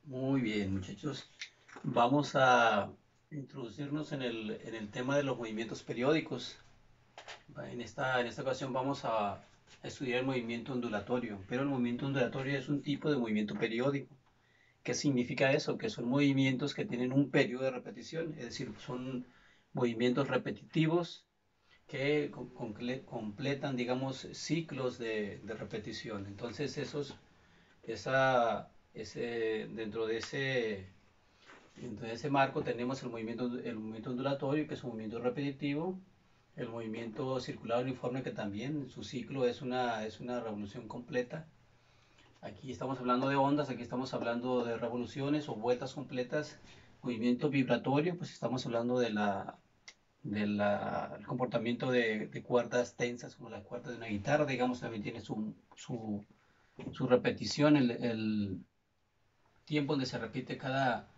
Muy bien, muchachos. Vamos a introducirnos en el tema de los movimientos periódicos. En esta ocasión vamos a estudiar el movimiento ondulatorio, pero el movimiento ondulatorio es un tipo de movimiento periódico. ¿Qué significa eso? Que son movimientos que tienen un periodo de repetición, es decir, son movimientos repetitivos que completan, digamos, ciclos de repetición. Entonces, dentro de ese marco tenemos el movimiento ondulatorio, que es un movimiento repetitivo, el movimiento circular uniforme, que también su ciclo es una revolución completa. Aquí estamos hablando de ondas, aquí estamos hablando de revoluciones o vueltas completas. Movimiento vibratorio, pues estamos hablando del comportamiento de cuerdas tensas, como la cuerda de una guitarra, digamos, también tiene su repetición, el tiempo donde se repite cada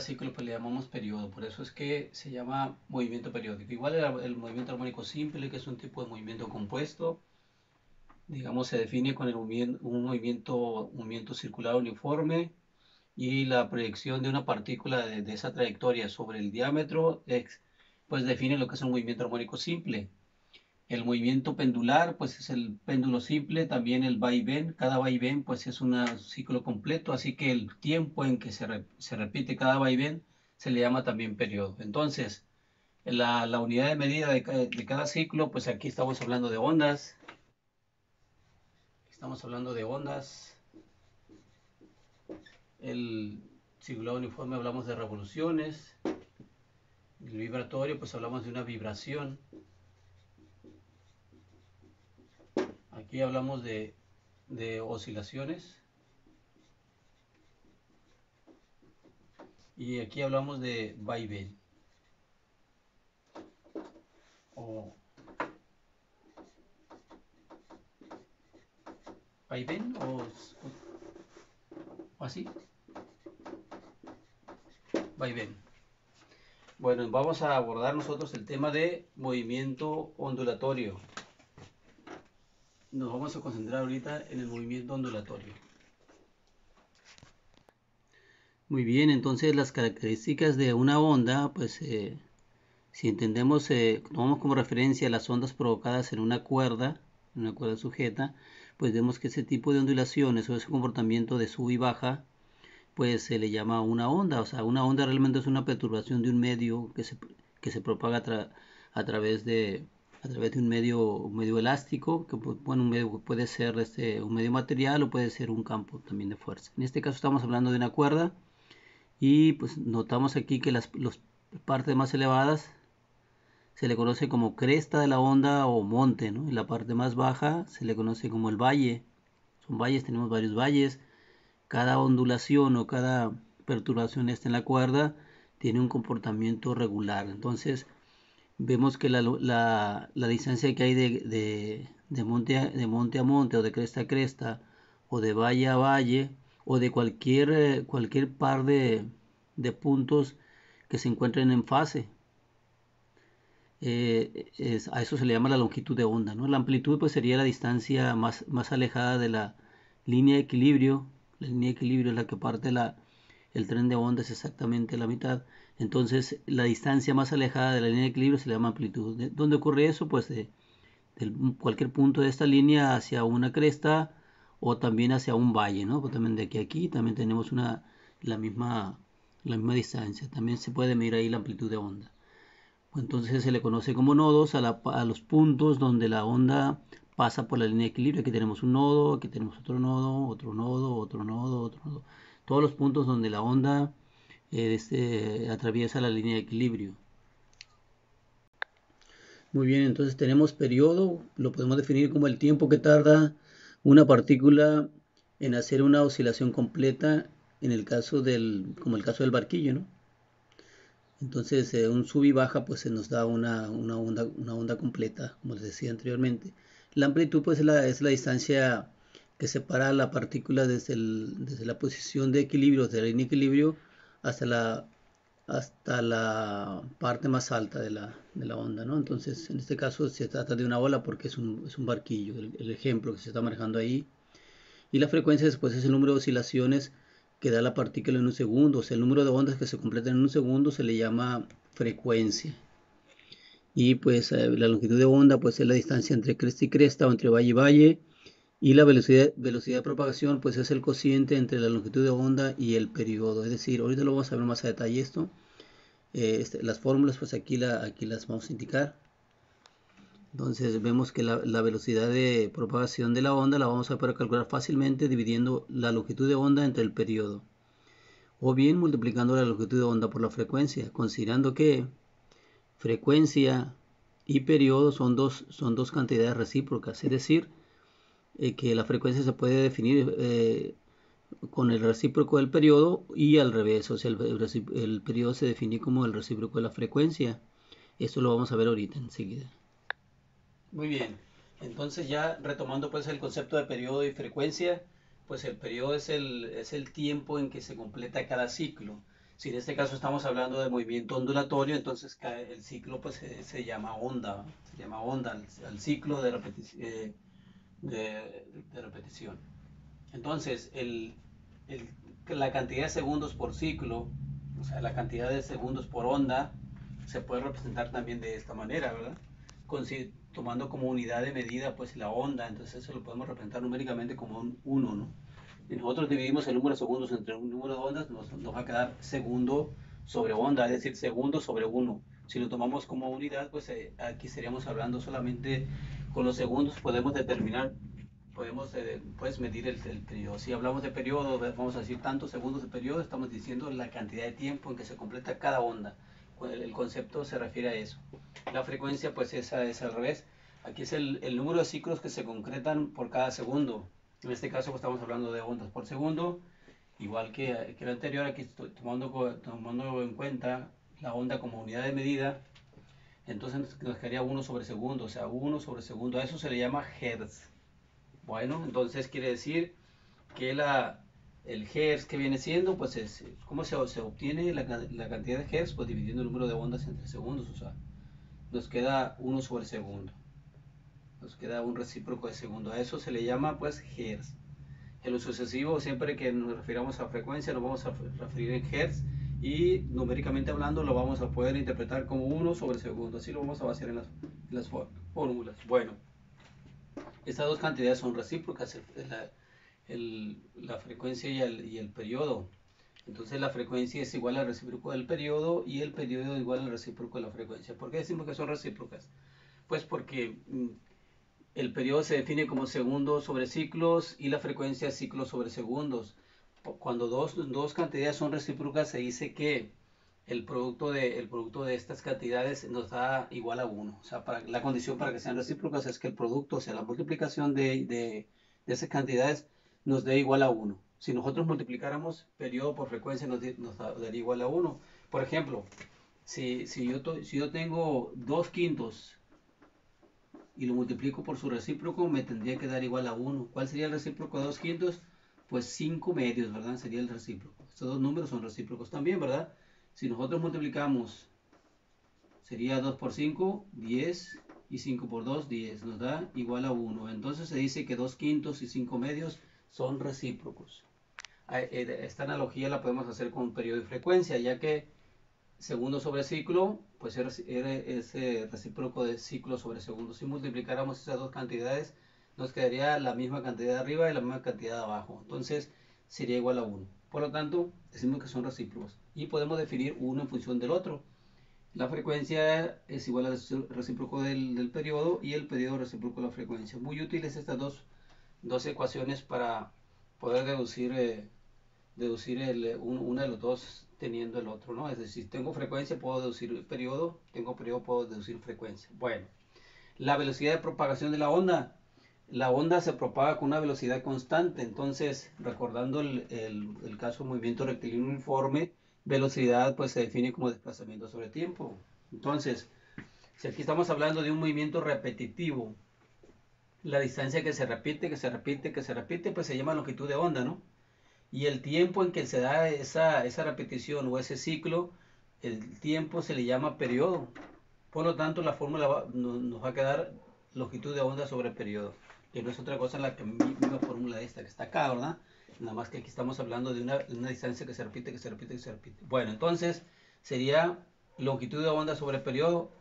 ciclo, pues le llamamos periodo. Por eso es que se llama movimiento periódico. Igual el movimiento armónico simple, que es un tipo de movimiento compuesto, digamos, se define con un movimiento circular uniforme y la proyección de una partícula de esa trayectoria sobre el diámetro, pues define lo que es un movimiento armónico simple. El movimiento pendular, pues es el péndulo simple, también el vaivén, cada vaivén pues es un ciclo completo, así que el tiempo en que se repite cada vaivén se le llama también periodo. Entonces, la unidad de medida de cada ciclo, pues aquí estamos hablando de ondas, el circular uniforme hablamos de revoluciones, el vibratorio pues hablamos de una vibración, aquí hablamos de oscilaciones y aquí hablamos de vaivén. O vaivén o así, vaivén. Bueno, vamos a abordar nosotros el tema de movimiento ondulatorio. Nos vamos a concentrar ahorita en el movimiento ondulatorio. Muy bien, entonces las características de una onda, pues si entendemos, tomamos como referencia las ondas provocadas en una cuerda sujeta, pues vemos que ese tipo de ondulaciones o ese comportamiento de sub y baja, pues se le llama una onda. O sea, una onda realmente es una perturbación de un medio que se propaga a través de, a través de un medio elástico, que bueno, un medio puede ser un medio material o puede ser un campo también de fuerza. En este caso estamos hablando de una cuerda y pues notamos aquí que las partes más elevadas se le conoce como cresta de la onda o monte, ¿no? En la parte más baja se le conoce como el valle. Son valles, tenemos varios valles. Cada ondulación o cada perturbación en la cuerda tiene un comportamiento regular. Entonces vemos que la distancia que hay de monte a monte o de cresta a cresta o de valle a valle o de cualquier par de puntos que se encuentren en fase. A eso se le llama la longitud de onda, ¿no? La amplitud pues sería la distancia más alejada de la línea de equilibrio. La línea de equilibrio es la que parte el tren de onda, es exactamente la mitad. Entonces la distancia más alejada de la línea de equilibrio se le llama amplitud. ¿Dónde ocurre eso? Pues de cualquier punto de esta línea hacia una cresta o también hacia un valle, ¿no? Pues también de aquí a aquí también tenemos la misma, la misma distancia. También se puede medir ahí la amplitud de onda. Entonces se le conoce como nodos a los puntos donde la onda pasa por la línea de equilibrio. Aquí tenemos un nodo, aquí tenemos otro nodo, otro nodo, otro nodo, otro nodo. Todos los puntos donde la onda atraviesa la línea de equilibrio. Muy bien, entonces tenemos periodo, lo podemos definir como el tiempo que tarda una partícula en hacer una oscilación completa, como el caso del barquillo, ¿no? Entonces, un sub y baja pues se nos da una onda completa, como les decía anteriormente. La amplitud pues es la distancia que separa la partícula desde la posición de equilibrio, de la línea de equilibrio, hasta la parte más alta de la onda, ¿no? Entonces, en este caso se trata de una ola porque es un barquillo, el ejemplo que se está manejando ahí. Y la frecuencia después es el número de oscilaciones que da la partícula en un segundo. O sea, el número de ondas que se completan en un segundo se le llama frecuencia. Y pues la longitud de onda pues es la distancia entre cresta y cresta o entre valle y valle. Y la velocidad de propagación pues es el cociente entre la longitud de onda y el periodo. Es decir, ahorita lo vamos a ver más a detalle esto. Las fórmulas pues aquí las vamos a indicar. Entonces vemos que la velocidad de propagación de la onda la vamos a poder calcular fácilmente dividiendo la longitud de onda entre el periodo. O bien multiplicando la longitud de onda por la frecuencia, considerando que frecuencia y periodo son dos cantidades recíprocas. Es decir, que la frecuencia se puede definir con el recíproco del periodo y al revés. O sea, el periodo se define como el recíproco de la frecuencia. Esto lo vamos a ver ahorita enseguida. Muy bien, entonces ya retomando pues el concepto de periodo y frecuencia, pues el periodo es el tiempo en que se completa cada ciclo. Si en este caso estamos hablando de movimiento ondulatorio, entonces el ciclo pues se llama onda, al ciclo de repetición. Entonces el- la cantidad de segundos por ciclo, o sea, la cantidad de segundos por onda, se puede representar también de esta manera, ¿verdad? Tomando como unidad de medida pues la onda, entonces eso lo podemos representar numéricamente como un 1, ¿no? Y nosotros dividimos el número de segundos entre un número de ondas, nos va a quedar segundo sobre onda, es decir, segundo sobre 1. Si lo tomamos como unidad, pues aquí estaríamos hablando solamente con los segundos, podemos determinar, podemos pues medir el periodo. Si hablamos de periodo, vamos a decir tantos segundos de periodo, estamos diciendo la cantidad de tiempo en que se completa cada onda. El concepto se refiere a eso. La frecuencia pues esa es al revés. Aquí es el número de ciclos que se concretan por cada segundo. En este caso pues, estamos hablando de ondas por segundo, igual que el anterior, aquí estoy tomando en cuenta la onda como unidad de medida, entonces nos quedaría 1 sobre segundo, o sea, 1 sobre segundo, a eso se le llama hertz. Bueno, entonces quiere decir que el hertz que viene siendo, pues es, ¿cómo se obtiene la cantidad de hertz? Pues dividiendo el número de ondas entre segundos, o sea, nos queda 1 sobre segundo, nos queda un recíproco de segundo, a eso se le llama pues hertz. En lo sucesivo, siempre que nos refiramos a frecuencia, nos vamos a referir en hertz y numéricamente hablando lo vamos a poder interpretar como 1 sobre segundo. Así lo vamos a basar en las fórmulas. Bueno, estas dos cantidades son recíprocas, la frecuencia y el periodo. Entonces la frecuencia es igual al recíproco del periodo y el periodo igual al recíproco de la frecuencia. ¿Por qué decimos que son recíprocas? Pues porque el periodo se define como segundos sobre ciclos y la frecuencia ciclos sobre segundos. Cuando dos cantidades son recíprocas se dice que el producto de estas cantidades nos da igual a 1. O sea, la condición para que sean recíprocas es que el producto, o sea, la multiplicación de esas cantidades nos dé igual a 1. Si nosotros multiplicáramos periodo por frecuencia nos daría igual a 1. Por ejemplo, si yo tengo 2 quintos y lo multiplico por su recíproco, me tendría que dar igual a 1. ¿Cuál sería el recíproco de 2 quintos? Pues 5 medios, ¿verdad? Sería el recíproco. Estos dos números son recíprocos también, ¿verdad? Si nosotros multiplicamos, sería 2 por 5, 10, y 5 por 2, 10. Nos da igual a 1. Entonces se dice que 2 quintos y 5 medios son recíprocos. Esta analogía la podemos hacer con periodo y frecuencia, ya que segundo sobre ciclo, pues era ese recíproco de ciclo sobre segundo. Si multiplicáramos esas dos cantidades, nos quedaría la misma cantidad de arriba y la misma cantidad de abajo. Entonces sería igual a 1. Por lo tanto, decimos que son recíprocos. Y podemos definir uno en función del otro. La frecuencia es igual al recíproco del periodo y el periodo recíproco de la frecuencia. Muy útiles estas dos ecuaciones para poder deducir uno de los dos teniendo el otro, ¿no? Es decir, si tengo frecuencia puedo deducir periodo, tengo periodo puedo deducir frecuencia. Bueno, la velocidad de propagación de la onda se propaga con una velocidad constante, entonces recordando el caso de movimiento rectilíneo uniforme, velocidad pues se define como desplazamiento sobre tiempo. Entonces, si aquí estamos hablando de un movimiento repetitivo, la distancia que se repite, pues se llama longitud de onda, ¿no? Y el tiempo en que se da esa repetición o ese ciclo, el tiempo se le llama periodo. Por lo tanto, la fórmula nos va a quedar longitud de onda sobre periodo, que no es otra cosa la misma fórmula esta que está acá, ¿verdad? Nada más que aquí estamos hablando de una distancia que se repite, que se repite, que se repite. Bueno, entonces sería longitud de onda sobre periodo.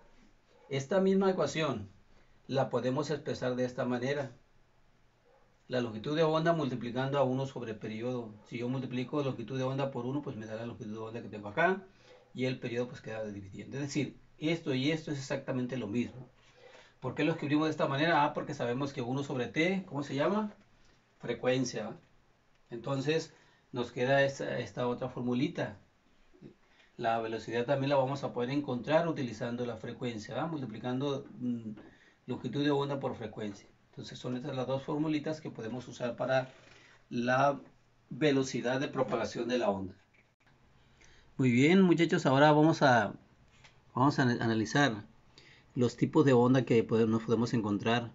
Esta misma ecuación la podemos expresar de esta manera. La longitud de onda multiplicando a 1 sobre periodo. Si yo multiplico longitud de onda por 1, pues me da la longitud de onda que tengo acá. Y el periodo pues queda dividiendo. Es decir, esto y esto es exactamente lo mismo. ¿Por qué lo escribimos de esta manera? Ah, porque sabemos que 1 sobre t, ¿cómo se llama? Frecuencia. Entonces nos queda esta otra formulita. La velocidad también la vamos a poder encontrar utilizando la frecuencia, ¿verdad? Multiplicando longitud de onda por frecuencia. Entonces son estas las dos formulitas que podemos usar para la velocidad de propagación de la onda. Muy bien, muchachos, ahora vamos a analizar los tipos de onda que nos podemos encontrar.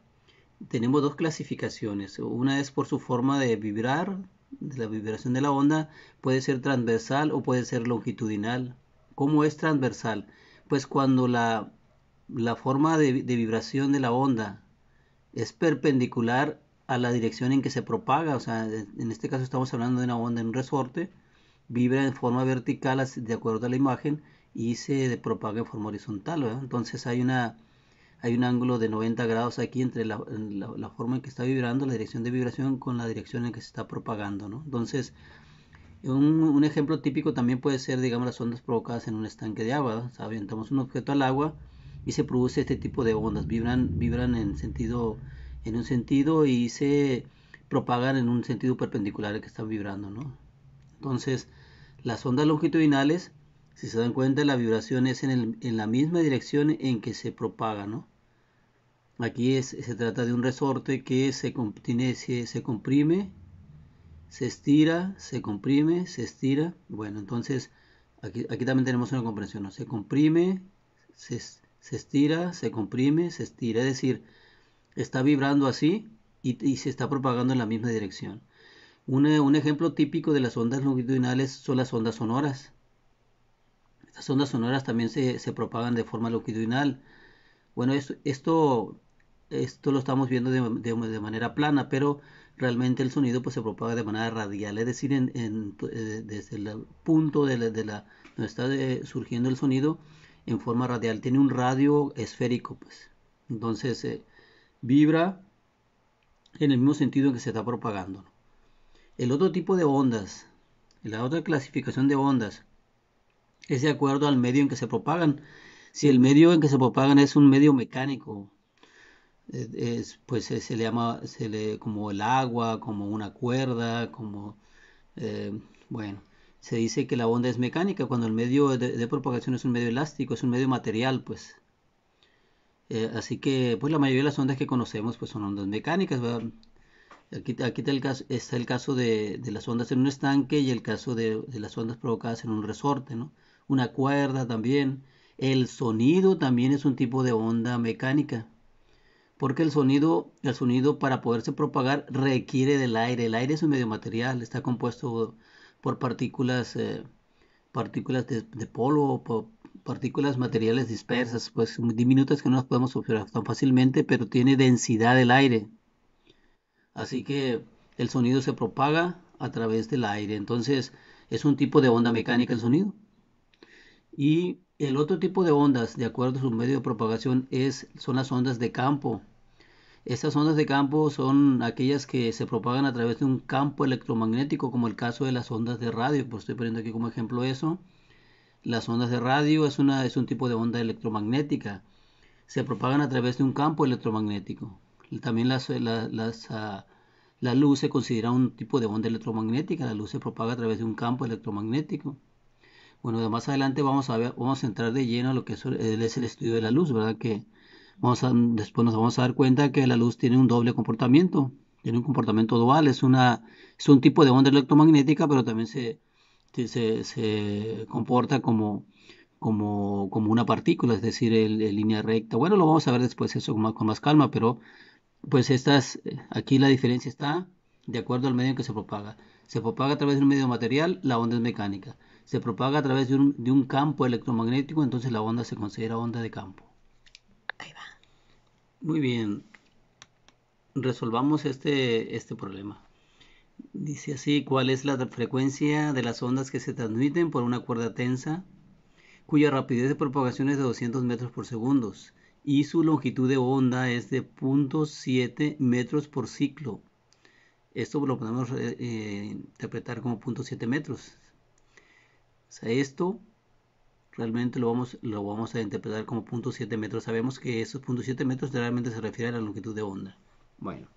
Tenemos dos clasificaciones. Una es por su forma de vibrar, de la vibración de la onda, puede ser transversal o puede ser longitudinal. ¿Cómo es transversal? Pues cuando la forma de vibración de la onda es perpendicular a la dirección en que se propaga. O sea, en este caso estamos hablando de una onda en un resorte, vibra en forma vertical de acuerdo a la imagen y se propaga en forma horizontal, ¿verdad? Entonces hay un ángulo de 90 grados aquí entre la forma en que está vibrando, la dirección de vibración con la dirección en que se está propagando, ¿no? Entonces, un ejemplo típico también puede ser, digamos, las ondas provocadas en un estanque de agua, ¿no? O sea, aventamos un objeto al agua y se produce este tipo de ondas, vibran en un sentido y se propagan en un sentido perpendicular al que están vibrando, ¿no? Entonces, las ondas longitudinales, si se dan cuenta, la vibración es en la misma dirección en que se propaga, ¿no? Aquí se trata de un resorte que se comprime, se estira, se comprime, se estira. Bueno, entonces aquí también tenemos una comprensión, ¿no? Se comprime, se estira, se comprime, se estira. Es decir, está vibrando así y se está propagando en la misma dirección. Un ejemplo típico de las ondas longitudinales son las ondas sonoras. Estas ondas sonoras también se propagan de forma longitudinal. Bueno, esto lo estamos viendo de manera plana, pero realmente el sonido pues se propaga de manera radial, es decir, desde el punto donde está surgiendo el sonido en forma radial. Tiene un radio esférico, pues. Entonces vibra en el mismo sentido en que se está propagando. El otro tipo de ondas, la otra clasificación de ondas, es de acuerdo al medio en que se propagan. Si el medio en que se propagan es un medio mecánico, pues se le llama como el agua, como una cuerda, como, eh, bueno, se dice que la onda es mecánica cuando el medio de propagación es un medio elástico, es un medio material, pues. Así que, pues la mayoría de las ondas que conocemos, pues son ondas mecánicas, ¿verdad? Aquí está el caso de las ondas en un estanque y el caso de las ondas provocadas en un resorte, ¿no? Una cuerda también. El sonido también es un tipo de onda mecánica. Porque el sonido para poderse propagar requiere del aire. El aire es un medio material, está compuesto por partículas de polvo, por partículas materiales dispersas, pues diminutas que no las podemos observar tan fácilmente, pero tiene densidad del aire. Así que el sonido se propaga a través del aire. Entonces es un tipo de onda mecánica el sonido. Y el otro tipo de ondas, de acuerdo a su medio de propagación, son las ondas de campo. Estas ondas de campo son aquellas que se propagan a través de un campo electromagnético, como el caso de las ondas de radio. Pues estoy poniendo aquí como ejemplo eso. Las ondas de radio es un tipo de onda electromagnética. Se propagan a través de un campo electromagnético. Y también la luz se considera un tipo de onda electromagnética. La luz se propaga a través de un campo electromagnético. Bueno, de más adelante vamos a entrar de lleno a lo que es el estudio de la luz, ¿verdad? Que después nos vamos a dar cuenta que la luz tiene un doble comportamiento, tiene un comportamiento dual, es un tipo de onda electromagnética, pero también se comporta como una partícula, es decir, en línea recta. Bueno, lo vamos a ver después eso con más calma, pero pues aquí la diferencia está de acuerdo al medio en que se propaga. Se propaga a través de un medio material, la onda es mecánica. Se propaga a través de un campo electromagnético, entonces la onda se considera onda de campo. Muy bien, resolvamos este problema. Dice así, ¿cuál es la frecuencia de las ondas que se transmiten por una cuerda tensa, cuya rapidez de propagación es de 200 metros por segundo y su longitud de onda es de 0.7 metros por ciclo? Esto lo podemos interpretar como 0.7 metros. O sea, esto realmente lo vamos a interpretar como 0.7 metros. Sabemos que esos 0.7 metros realmente se refiere a la longitud de onda. Bueno.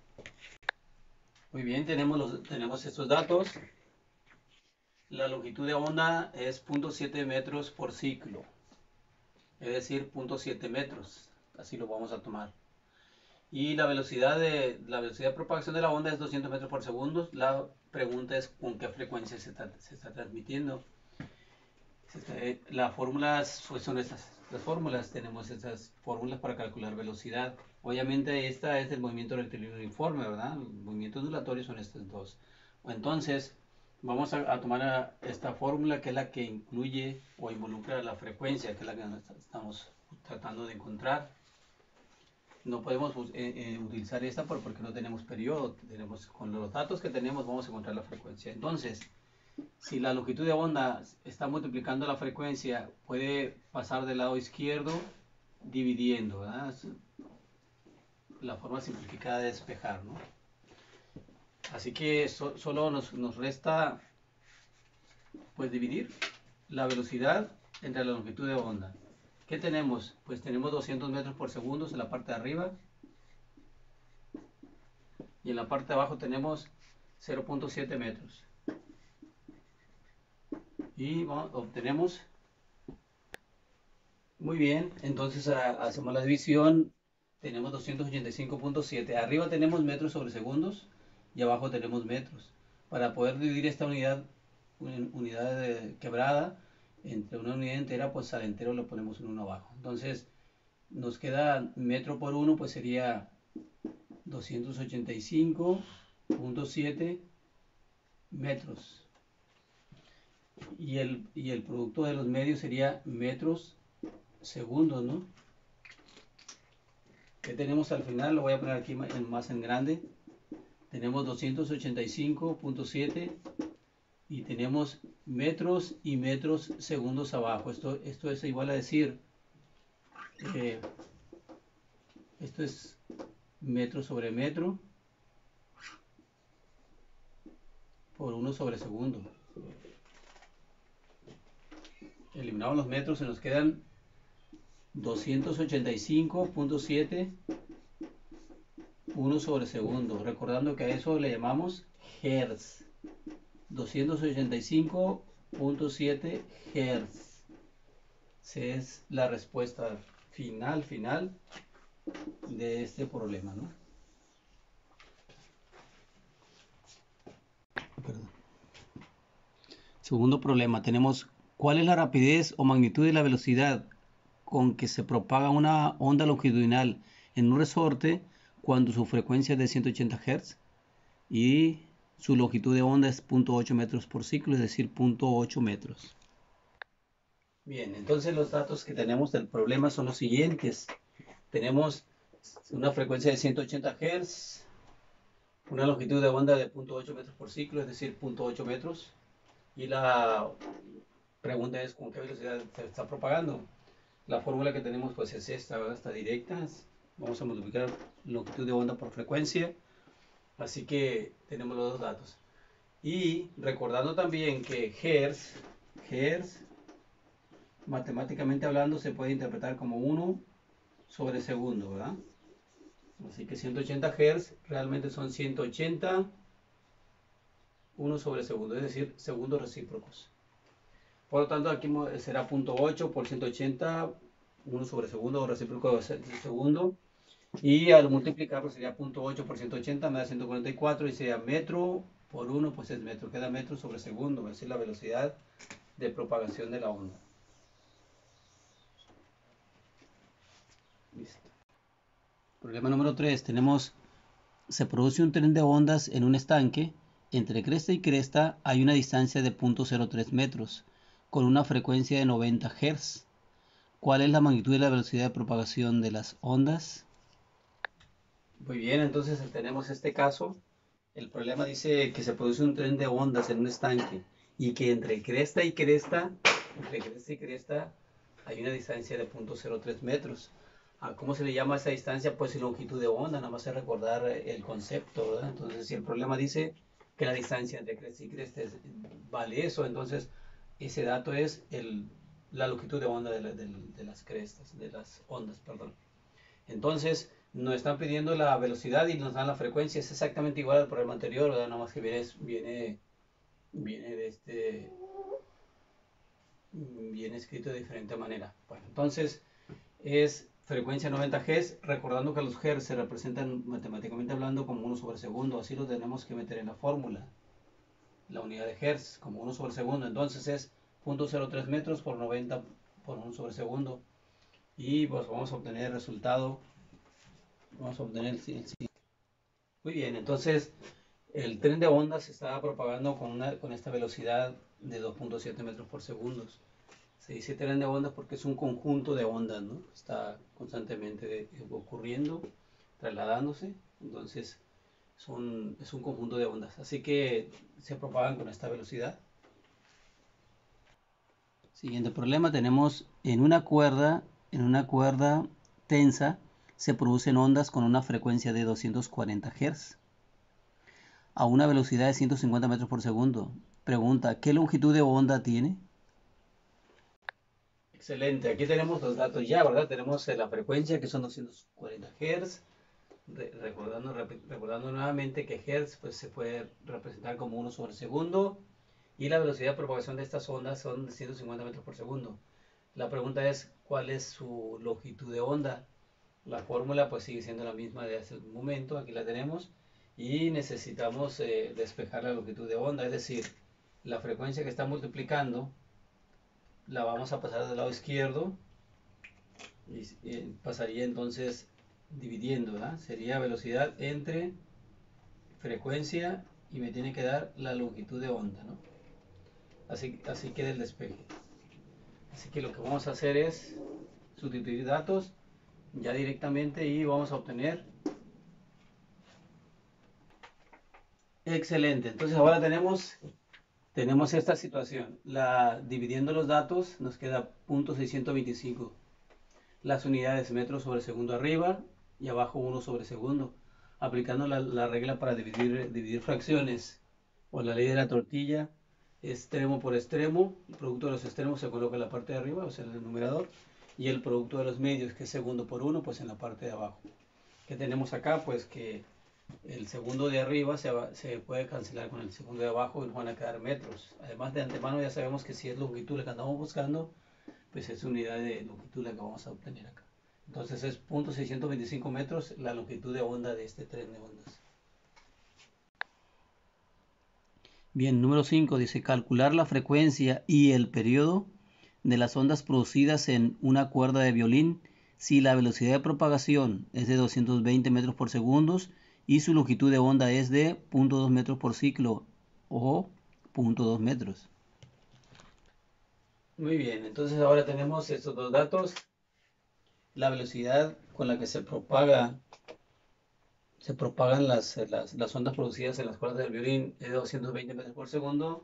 Muy bien, tenemos estos datos. La longitud de onda es 0.7 metros por ciclo, es decir, 0.7 metros. Así lo vamos a tomar. Y la velocidad de propagación de la onda es 200 metros por segundo. La pregunta es con qué frecuencia se está transmitiendo. Las fórmulas pues son estas. Las fórmulas, tenemos estas fórmulas para calcular velocidad. Obviamente esta es el movimiento rectilíneo uniforme, ¿verdad? Los movimientos ondulatorios son estos dos. Entonces, vamos a tomar esta fórmula que es la que incluye o involucra la frecuencia, que es la que estamos tratando de encontrar. No podemos utilizar esta porque no tenemos periodo. Con los datos que tenemos vamos a encontrar la frecuencia. Entonces, si la longitud de onda está multiplicando la frecuencia, puede pasar del lado izquierdo dividiendo, ¿verdad? Es la forma simplificada de despejar, ¿no? Así que solo nos resta pues dividir la velocidad entre la longitud de onda. ¿Qué tenemos? Pues tenemos 200 metros por segundo en la parte de arriba y en la parte de abajo tenemos 0.7 metros. Y obtenemos, muy bien, entonces hacemos la división. Tenemos 285.7. Arriba tenemos metros sobre segundos y abajo tenemos metros. Para poder dividir esta unidad quebrada entre una unidad entera, pues al entero lo ponemos en uno abajo. Entonces nos queda metro por uno, pues sería 285.7 metros. Y el producto de los medios sería metros segundos, ¿no? ¿Qué tenemos al final? Lo voy a poner aquí más en grande. Tenemos 285.7 y tenemos metros y metros segundos abajo. Esto es igual a decir, esto es metro sobre metro por 1 sobre segundo. Eliminamos los metros, se nos quedan 285.7 1 sobre segundo. Recordando que a eso le llamamos hertz. 285.7 hertz. Esa es la respuesta final de este problema, ¿no? Perdón. Segundo problema, tenemos ¿cuál es la rapidez o magnitud de la velocidad con que se propaga una onda longitudinal en un resorte cuando su frecuencia es de 180 Hz y su longitud de onda es 0.8 metros por ciclo, es decir, 0.8 metros? Bien, entonces los datos que tenemos del problema son los siguientes. Tenemos una frecuencia de 180 Hz, una longitud de onda de 0.8 metros por ciclo, es decir, 0.8 metros. Y la pregunta es con qué velocidad se está propagando. La fórmula que tenemos pues es esta, ¿verdad? Está directa. Vamos a multiplicar longitud de onda por frecuencia. Así que tenemos los dos datos. Y recordando también que Hertz, matemáticamente hablando, se puede interpretar como 1 sobre segundo, ¿verdad? Así que 180 Hz realmente son 180 1 sobre segundo, es decir, segundos recíprocos. Por lo tanto, aquí será 0.8 por 180, 1 sobre segundo o recíproco de segundo. Y al multiplicarlo sería 0.8 por 180, me da 144 y sería metro por 1, pues es metro. Queda metro sobre segundo, es decir, la velocidad de propagación de la onda. Listo. Problema número 3. Se produce un tren de ondas en un estanque. Entre cresta y cresta hay una distancia de 0.03 metros, con una frecuencia de 90 Hz. ¿Cuál es la magnitud de la velocidad de propagación de las ondas? Muy bien, entonces tenemos este caso El problema dice que se produce un tren de ondas en un estanque y que entre cresta y cresta, hay una distancia de 0.03 metros. ¿Cómo se le llama a esa distancia? Pues longitud de onda, nada más es recordar el concepto, ¿verdad? Entonces, si el problema dice que la distancia entre cresta y cresta vale eso, entonces ese dato es la longitud de onda de las crestas, de las ondas, perdón. Entonces, nos están pidiendo la velocidad y nos dan la frecuencia. Es exactamente igual al problema anterior, ¿verdad? Nada más que viene escrito de diferente manera. Bueno, entonces es frecuencia 90 Hz, recordando que los Hz se representan matemáticamente hablando como 1 sobre segundo, así lo tenemos que meter en la fórmula, la unidad de Hz como 1 sobre segundo, entonces es 0.03 metros por 90 por 1 sobre segundo, y pues vamos a obtener el resultado, vamos a obtener el siguiente. Muy bien, entonces el tren de ondas se está propagando con esta velocidad de 2.7 metros por segundo. Se dice tren de ondas porque es un conjunto de ondas, ¿no? Está constantemente ocurriendo, trasladándose, entonces es un conjunto de ondas. Así que se propagan con esta velocidad. Siguiente problema, tenemos en una cuerda tensa se producen ondas con una frecuencia de 240 Hz a una velocidad de 150 metros por segundo. Pregunta, ¿qué longitud de onda tiene? Excelente, aquí tenemos los datos ya, ¿verdad? Tenemos la frecuencia que son 240 Hz. Recordando nuevamente que Hz pues, se puede representar como 1 sobre segundo y la velocidad de propagación de estas ondas son 150 metros por segundo. La pregunta es, ¿cuál es su longitud de onda? La fórmula pues sigue siendo la misma de hace un momento, aquí la tenemos, y necesitamos despejar la longitud de onda, es decir, la frecuencia que está multiplicando la vamos a pasar del lado izquierdo y pasaría entonces dividiendo, ¿verdad? Sería velocidad entre frecuencia y me tiene que dar la longitud de onda, ¿no? Así queda el despeje. Así que lo que vamos a hacer es sustituir datos ya directamente y vamos a obtener. Excelente, entonces ahora tenemos esta situación. Dividiendo los datos nos queda 0.625. Las unidades metros sobre segundo arriba y abajo 1 sobre segundo. Aplicando la regla para dividir fracciones o la ley de la tortilla, extremo por extremo, el producto de los extremos se coloca en la parte de arriba, o sea, en el numerador, y el producto de los medios, que es segundo por 1, pues en la parte de abajo. ¿Qué tenemos acá? Pues que el segundo de arriba se puede cancelar con el segundo de abajo y nos van a quedar metros. Además, de antemano ya sabemos que si es longitud la que andamos buscando, pues es unidad de longitud la que vamos a obtener acá. Entonces es 0.625 metros la longitud de onda de este tren de ondas. Bien, número 5 dice calcular la frecuencia y el periodo de las ondas producidas en una cuerda de violín si la velocidad de propagación es de 220 metros por segundo y su longitud de onda es de 0.2 metros por ciclo o 0.2 metros. Muy bien, entonces ahora tenemos estos dos datos. La velocidad con la que se propagan las ondas producidas en las cuerdas del violín es de 220 metros por segundo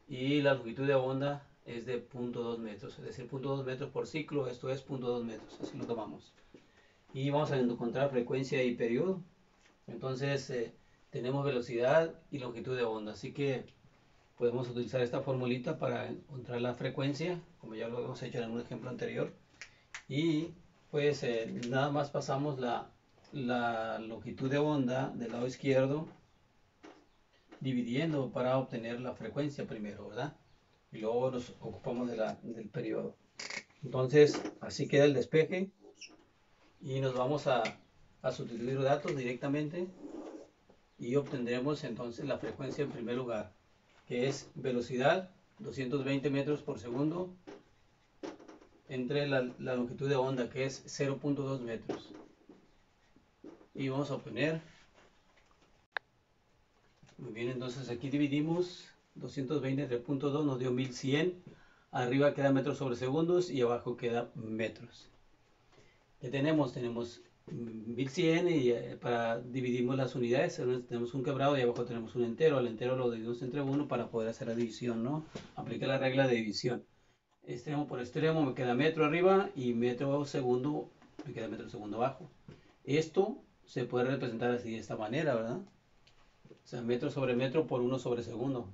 y la longitud de onda es de 0.2 metros, es decir, 0.2 metros por ciclo, esto es 0.2 metros, así lo tomamos. Y vamos a encontrar frecuencia y periodo. Entonces tenemos velocidad y longitud de onda, así que podemos utilizar esta formulita para encontrar la frecuencia, como ya lo hemos hecho en un ejemplo anterior. Y pues nada más pasamos la longitud de onda del lado izquierdo dividiendo para obtener la frecuencia primero, ¿verdad? Y luego nos ocupamos del periodo. Entonces, así queda el despeje y nos vamos a sustituir datos directamente y obtendremos entonces la frecuencia en primer lugar, que es velocidad 220 metros por segundo entre la longitud de onda, que es 0.2 metros. Y vamos a obtener, muy bien, entonces aquí dividimos 220 entre 0.2, nos dio 1100. Arriba queda metros sobre segundos y abajo queda metros. ¿Qué tenemos? Tenemos 1100 y para dividimos las unidades, tenemos un quebrado y abajo tenemos un entero, al entero lo dividimos entre uno para poder hacer la división, ¿no? Aplica la regla de división. Extremo por extremo me queda metro arriba y metro segundo me queda metro segundo abajo. Esto se puede representar así de esta manera, ¿verdad? O sea, metro sobre metro por uno sobre segundo.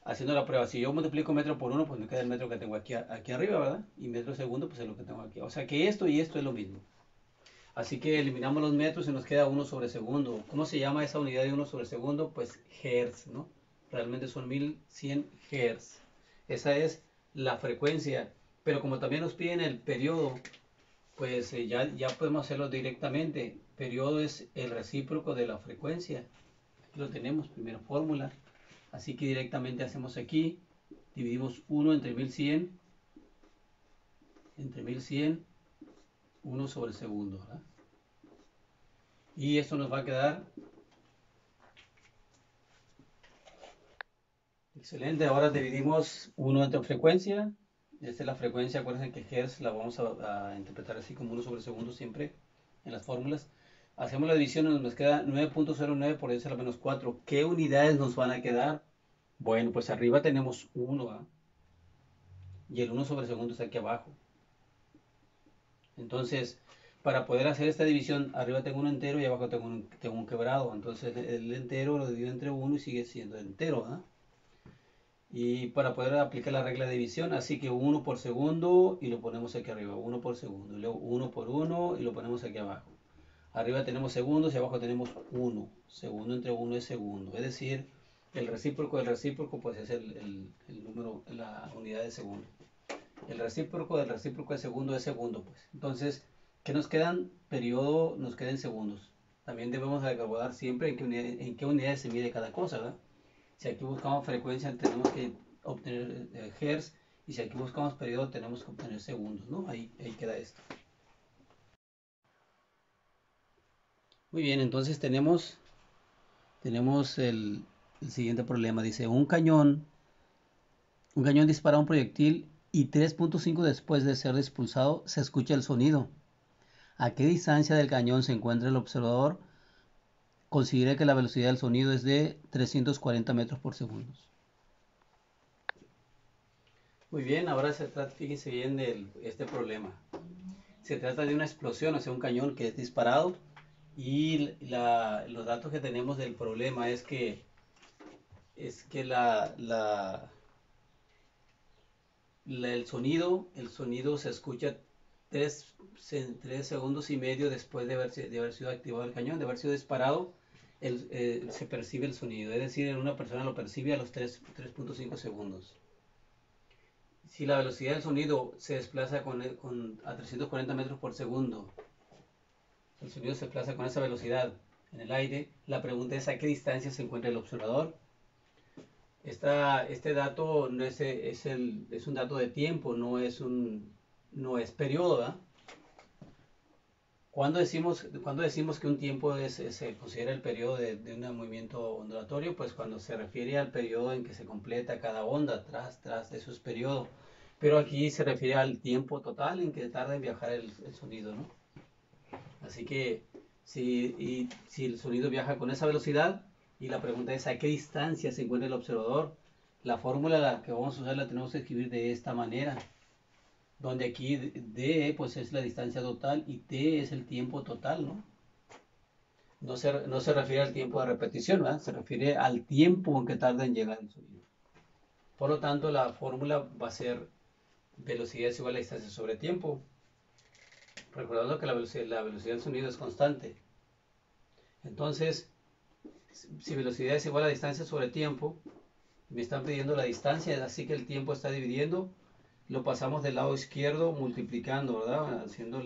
Haciendo la prueba, si yo multiplico metro por uno, pues me queda el metro que tengo aquí arriba, ¿verdad? Y metro segundo, pues es lo que tengo aquí. O sea que esto y esto es lo mismo. Así que eliminamos los metros y nos queda uno sobre segundo. ¿Cómo se llama esa unidad de uno sobre segundo? Pues hertz, ¿no? Realmente son 1100 hertz. Esa es la frecuencia. Pero como también nos piden el periodo, pues ya podemos hacerlo directamente. Periodo es el recíproco de la frecuencia. Aquí lo tenemos, primera fórmula. Así que directamente hacemos aquí, dividimos 1 entre 1100, 1 sobre segundo, ¿verdad? Y esto nos va a quedar excelente. Ahora dividimos 1 entre frecuencia. Esta es la frecuencia, acuérdense que Hertz la vamos a interpretar así como 1 sobre segundo siempre en las fórmulas. Hacemos la división y nos queda 9.09 por 10 a la menos 4. ¿Qué unidades nos van a quedar? Bueno, pues arriba tenemos 1, ¿ah? Y el 1 sobre segundo está aquí abajo. Entonces, para poder hacer esta división, arriba tengo un entero y abajo tengo un quebrado. Entonces el entero lo divido entre 1 y sigue siendo entero, ¿ah? Y para poder aplicar la regla de división, así que 1 por segundo y lo ponemos aquí arriba, 1 por segundo. Y luego 1 por 1 y lo ponemos aquí abajo. Arriba tenemos segundos y abajo tenemos 1. Segundo entre 1 es segundo. Es decir, el recíproco del recíproco pues es el número, la unidad de segundo. El recíproco del recíproco de segundo es segundo, pues. Entonces, ¿qué nos quedan? Periodo nos queda en segundos. También debemos recordar siempre en qué unidades se mide cada cosa, ¿verdad? Si aquí buscamos frecuencia, tenemos que obtener hertz. Y si aquí buscamos periodo, tenemos que obtener segundos, ¿no? Ahí queda esto. Muy bien, entonces tenemos el siguiente problema. Dice, un cañón dispara un proyectil y 3.5 después de ser expulsado se escucha el sonido. ¿A qué distancia del cañón se encuentra el observador? Considere que la velocidad del sonido es de 340 metros por segundo. Muy bien, ahora fíjense bien de este problema. Se trata de una explosión, o sea, un cañón que es disparado y los datos que tenemos del problema es que el sonido se escucha 3, 3 segundos y medio después de haber sido activado el cañón, de haber sido disparado, se percibe el sonido. Es decir, una persona lo percibe a los 3.5 segundos. Si la velocidad del sonido se desplaza a 340 metros por segundo, el sonido se desplaza con esa velocidad en el aire, la pregunta es a qué distancia se encuentra el observador. Este dato no es un dato de tiempo, no es periodo, ¿verdad? ¿Cuándo decimos que un tiempo se considera el periodo de un movimiento ondulatorio? Pues cuando se refiere al periodo en que se completa cada onda, tras de esos periodos. Pero aquí se refiere al tiempo total en que tarda en viajar el sonido, ¿no? Así que si el sonido viaja con esa velocidad, y la pregunta es a qué distancia se encuentra el observador, la fórmula la que vamos a usar la tenemos que escribir de esta manera, donde aquí d pues es la distancia total y t es el tiempo total, ¿no? No se refiere al tiempo de repetición, ¿verdad? Se refiere al tiempo en que tarda en llegar el sonido. Por lo tanto, la fórmula va a ser velocidad es igual a distancia sobre tiempo, recordando que la velocidad del sonido es constante. Entonces, si velocidad es igual a distancia sobre tiempo, me están pidiendo la distancia, así que el tiempo está dividiendo, lo pasamos del lado izquierdo multiplicando, ¿verdad? Haciendo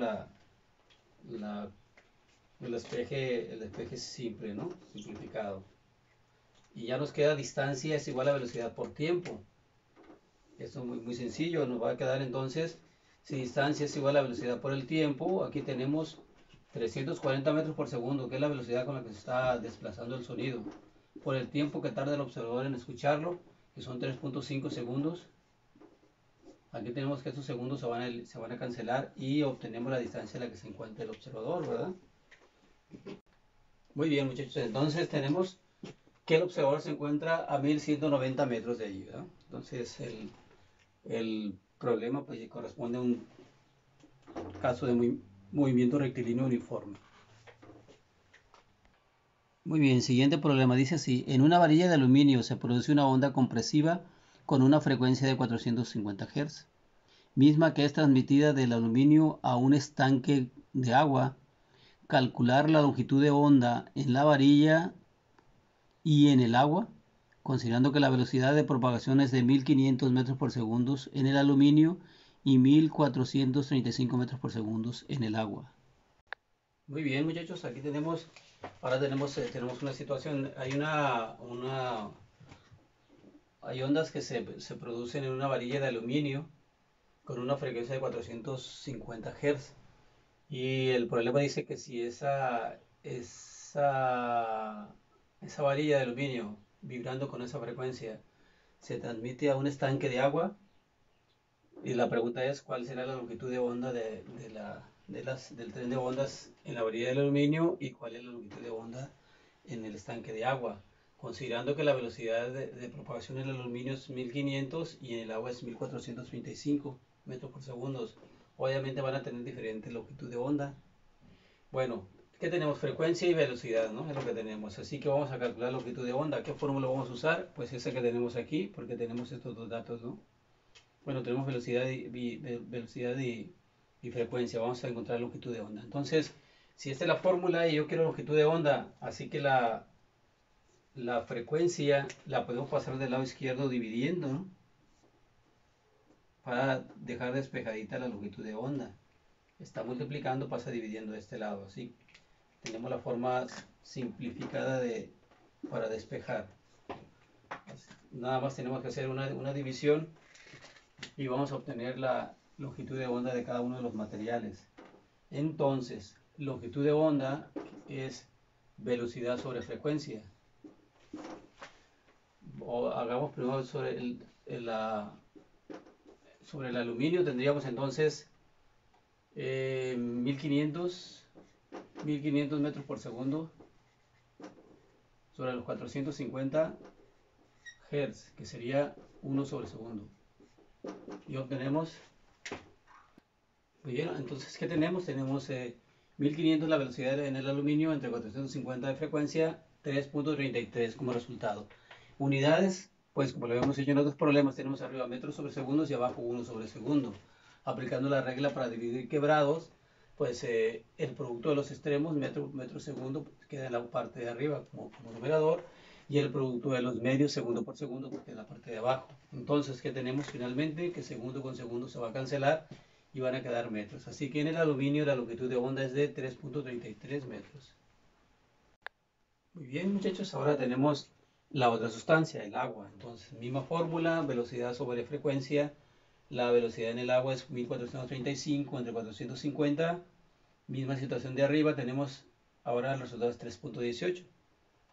el despeje simple, ¿no? Simplificado. Y ya nos queda distancia es igual a velocidad por tiempo. Esto es muy, muy sencillo, nos va a quedar entonces, si distancia es igual a velocidad por el tiempo, aquí tenemos 340 metros por segundo, que es la velocidad con la que se está desplazando el sonido, por el tiempo que tarda el observador en escucharlo, que son 3.5 segundos, Aquí tenemos que estos segundos se van a cancelar y obtenemos la distancia en la que se encuentra el observador, ¿verdad? Muy bien, muchachos. Entonces tenemos que el observador se encuentra a 1190 metros de allí, ¿verdad? Entonces el problema pues corresponde a un caso de movimiento rectilíneo uniforme. Muy bien, siguiente problema. Dice así, en una varilla de aluminio se produce una onda compresiva con una frecuencia de 450 Hz, misma que es transmitida del aluminio a un estanque de agua. Calcular la longitud de onda en la varilla y en el agua, considerando que la velocidad de propagación es de 1500 metros por segundo en el aluminio y 1435 metros por segundo en el agua. Muy bien, muchachos, aquí ahora tenemos una situación, hay ondas que se producen en una varilla de aluminio con una frecuencia de 450 Hz. Y el problema dice que si esa varilla de aluminio vibrando con esa frecuencia se transmite a un estanque de agua, y la pregunta es cuál será la longitud de onda del tren de ondas en la varilla del aluminio y cuál es la longitud de onda en el estanque de agua, considerando que la velocidad de propagación en el aluminio es 1500 y en el agua es 1435 metros por segundo. Obviamente van a tener diferente longitud de onda. Bueno, ¿qué tenemos? Frecuencia y velocidad, ¿no? Es lo que tenemos. Así que vamos a calcular la longitud de onda. ¿Qué fórmula vamos a usar? Pues esa que tenemos aquí, porque tenemos estos dos datos, ¿no? Bueno, tenemos velocidad y frecuencia. Vamos a encontrar longitud de onda. Entonces, si esta es la fórmula y yo quiero longitud de onda, así que la frecuencia la podemos pasar del lado izquierdo dividiendo, ¿no? Para dejar despejadita la longitud de onda. Está multiplicando, pasa dividiendo de este lado. Así tenemos la forma simplificada para despejar. Nada más tenemos que hacer una división y vamos a obtener la longitud de onda de cada uno de los materiales. Entonces, longitud de onda es velocidad sobre frecuencia. O hagamos primero sobre el aluminio, tendríamos entonces 1500 metros por segundo sobre los 450 Hz, que sería 1 sobre segundo. Y obtenemos, muy bien, entonces, ¿qué tenemos? Tenemos 1500 la velocidad en el aluminio entre 450 de frecuencia, 3.33 como resultado. Unidades, pues como lo habíamos hecho en otros problemas, tenemos arriba metros sobre segundos y abajo 1 sobre segundo. Aplicando la regla para dividir quebrados, pues el producto de los extremos, metro segundo, queda en la parte de arriba como numerador, y el producto de los medios, segundo por segundo, porque en la parte de abajo. Entonces, ¿qué tenemos finalmente? Que segundo con segundo se va a cancelar y van a quedar metros. Así que en el aluminio la longitud de onda es de 3.33 metros. Muy bien, muchachos, ahora tenemos la otra sustancia, el agua. Entonces, misma fórmula, velocidad sobre frecuencia. La velocidad en el agua es 1435 entre 450. Misma situación de arriba, tenemos ahora el resultado es 3.18.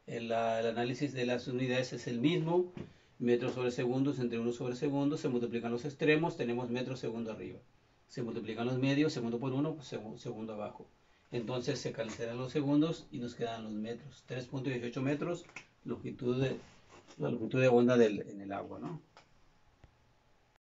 El análisis de las unidades es el mismo, metros sobre segundos entre 1 sobre segundo, se multiplican los extremos, tenemos metro segundo arriba. Se multiplican los medios, segundo por 1, pues segundo abajo. Entonces se cancelan los segundos y nos quedan los metros. 3.18 metros, la longitud de onda en el agua, ¿no?